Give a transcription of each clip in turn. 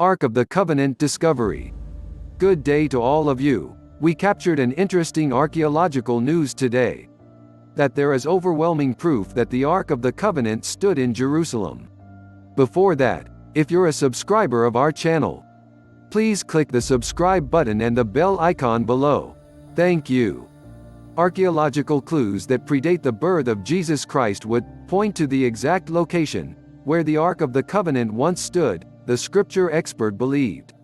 Ark of the Covenant discovery. Good day to all of you. We captured an interesting archaeological news today. That there is overwhelming proof that the Ark of the Covenant stood in Jerusalem. Before that, if you're a subscriber of our channel, please click the subscribe button and the bell icon below. Thank you. Archaeological clues that predate the birth of Jesus Christ would point to the exact location where the Ark of the Covenant once stood, the scripture expert believed.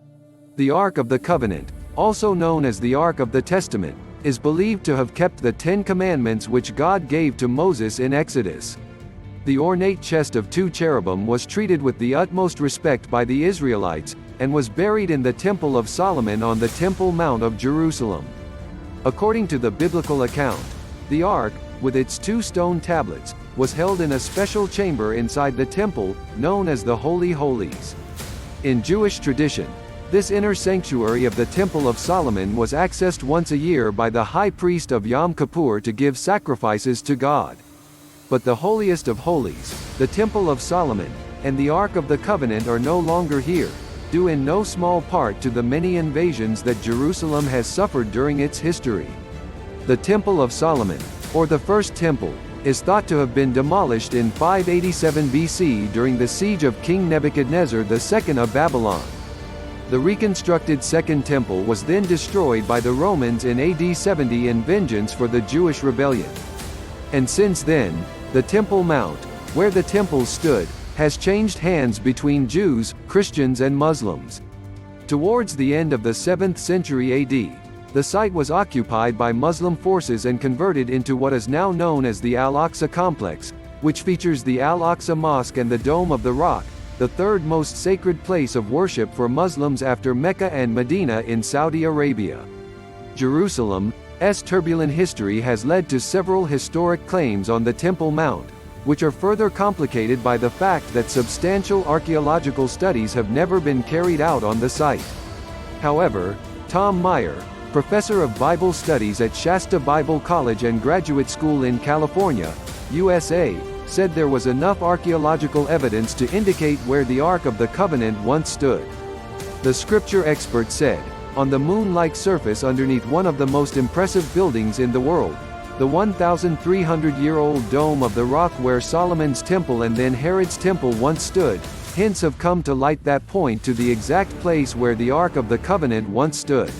The Ark of the Covenant, also known as the Ark of the Testament, is believed to have kept the 10 Commandments which God gave to Moses in Exodus. The ornate chest of 2 cherubim was treated with the utmost respect by the Israelites, and was buried in the Temple of Solomon on the Temple Mount of Jerusalem. According to the biblical account, the Ark, with its 2 stone tablets, was held in a special chamber inside the temple, known as the Holy Holies. In Jewish tradition, this inner sanctuary of the Temple of Solomon was accessed once a year by the high priest of Yom Kippur to give sacrifices to God. But the holiest of holies, the Temple of Solomon, and the Ark of the Covenant are no longer here, due in no small part to the many invasions that Jerusalem has suffered during its history. The Temple of Solomon, or the First Temple, is thought to have been demolished in 587 BC during the siege of King Nebuchadnezzar II of Babylon. The reconstructed Second Temple was then destroyed by the Romans in AD 70 in vengeance for the Jewish rebellion. And since then, the Temple Mount, where the temple stood, has changed hands between Jews, Christians and Muslims. Towards the end of the 7th century AD, the site was occupied by Muslim forces and converted into what is now known as the Al-Aqsa complex, which features the Al-Aqsa Mosque and the Dome of the Rock, the third most sacred place of worship for Muslims after Mecca and Medina in Saudi Arabia. Jerusalem's turbulent history has led to several historic claims on the Temple Mount, which are further complicated by the fact that substantial archaeological studies have never been carried out on the site. However, Tom Meyer, professor of Bible studies at Shasta Bible College and Graduate School in California, USA, said there was enough archaeological evidence to indicate where the Ark of the Covenant once stood. The scripture expert said, on the moon-like surface underneath one of the most impressive buildings in the world, the 1,300-year-old Dome of the Rock where Solomon's temple and then Herod's temple once stood, hints have come to light that point to the exact place where the Ark of the Covenant once stood.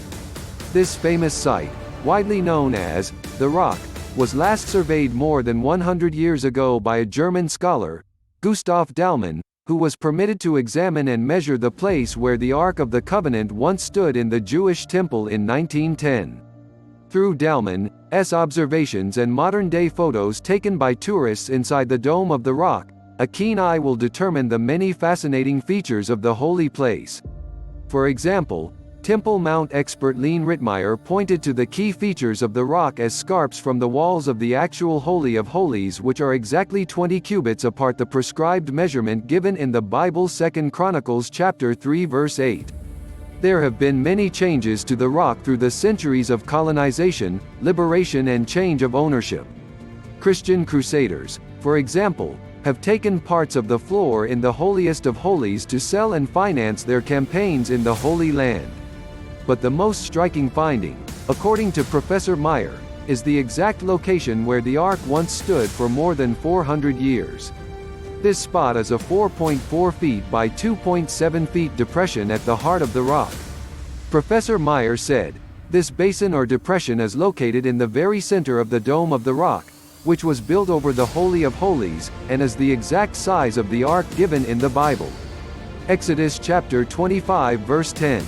This famous site, widely known as the Rock, was last surveyed more than 100 years ago by a German scholar, Gustav Dalman, who was permitted to examine and measure the place where the Ark of the Covenant once stood in the Jewish temple in 1910. Through Dalman's observations and modern-day photos taken by tourists inside the Dome of the Rock, a keen eye will determine the many fascinating features of the holy place. For example, Temple Mount expert Lean Rittmeyer pointed to the key features of the rock as scarps from the walls of the actual Holy of Holies, which are exactly 20 cubits apart, the prescribed measurement given in the Bible's 2 Chronicles chapter 3 verse 8. There have been many changes to the rock through the centuries of colonization, liberation and change of ownership. Christian crusaders, for example, have taken parts of the floor in the holiest of holies to sell and finance their campaigns in the Holy Land. But the most striking finding, according to Professor Meyer, is the exact location where the Ark once stood for more than 400 years. This spot is a 4.4 feet by 2.7 feet depression at the heart of the rock. Professor Meyer said, this basin or depression is located in the very center of the Dome of the Rock, which was built over the Holy of Holies, and is the exact size of the Ark given in the Bible. Exodus chapter 25 verse 10.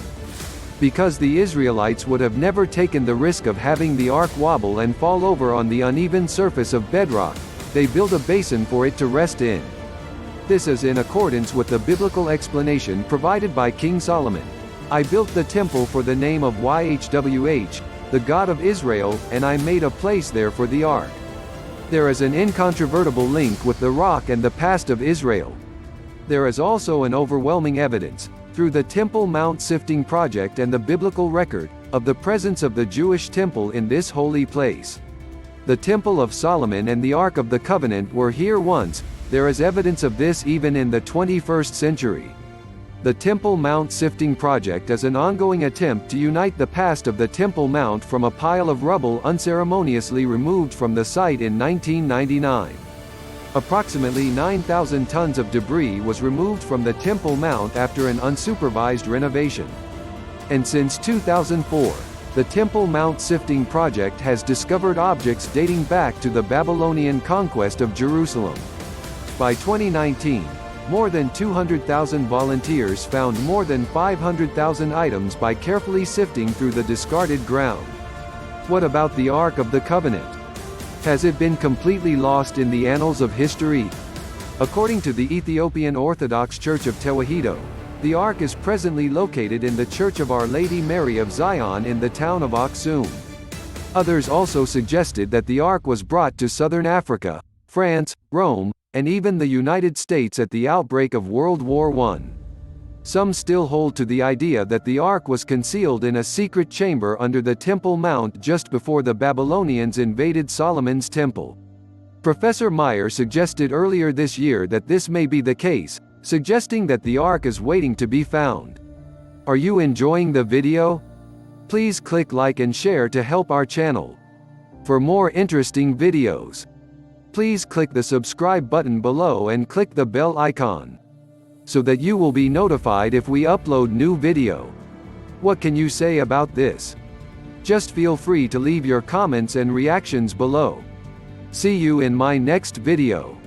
Because the Israelites would have never taken the risk of having the Ark wobble and fall over on the uneven surface of bedrock, they built a basin for it to rest in. This is in accordance with the biblical explanation provided by King Solomon. I built the temple for the name of Yhwh, the God of Israel, and I made a place there for the Ark. There is an incontrovertible link with the rock and the past of Israel. There is also an overwhelming evidence, through the Temple Mount Sifting Project and the biblical record, of the presence of the Jewish temple in this holy place. The Temple of Solomon and the Ark of the Covenant were here once. There is evidence of this even in the 21st century. The Temple Mount Sifting Project is an ongoing attempt to unite the past of the Temple Mount from a pile of rubble unceremoniously removed from the site in 1999. Approximately 9,000 tons of debris was removed from the Temple Mount after an unsupervised renovation. And since 2004, the Temple Mount Sifting Project has discovered objects dating back to the Babylonian conquest of Jerusalem. By 2019, more than 200,000 volunteers found more than 500,000 items by carefully sifting through the discarded ground. What about the Ark of the Covenant? Has it been completely lost in the annals of history? According to the Ethiopian Orthodox Church of Tewahedo, the Ark is presently located in the Church of Our Lady Mary of Zion in the town of Aksum. Others also suggested that the Ark was brought to southern Africa, France, Rome, and even the United States at the outbreak of World War I. Some still hold to the idea that the Ark was concealed in a secret chamber under the Temple Mount just before the Babylonians invaded Solomon's Temple. Professor Meyer suggested earlier this year that this may be the case, suggesting that the Ark is waiting to be found. Are you enjoying the video? Please click like and share to help our channel. For more interesting videos, please click the subscribe button below and click the bell icon, so that you will be notified if we upload new video. What can you say about this? Just feel free to leave your comments and reactions below. See you in my next video.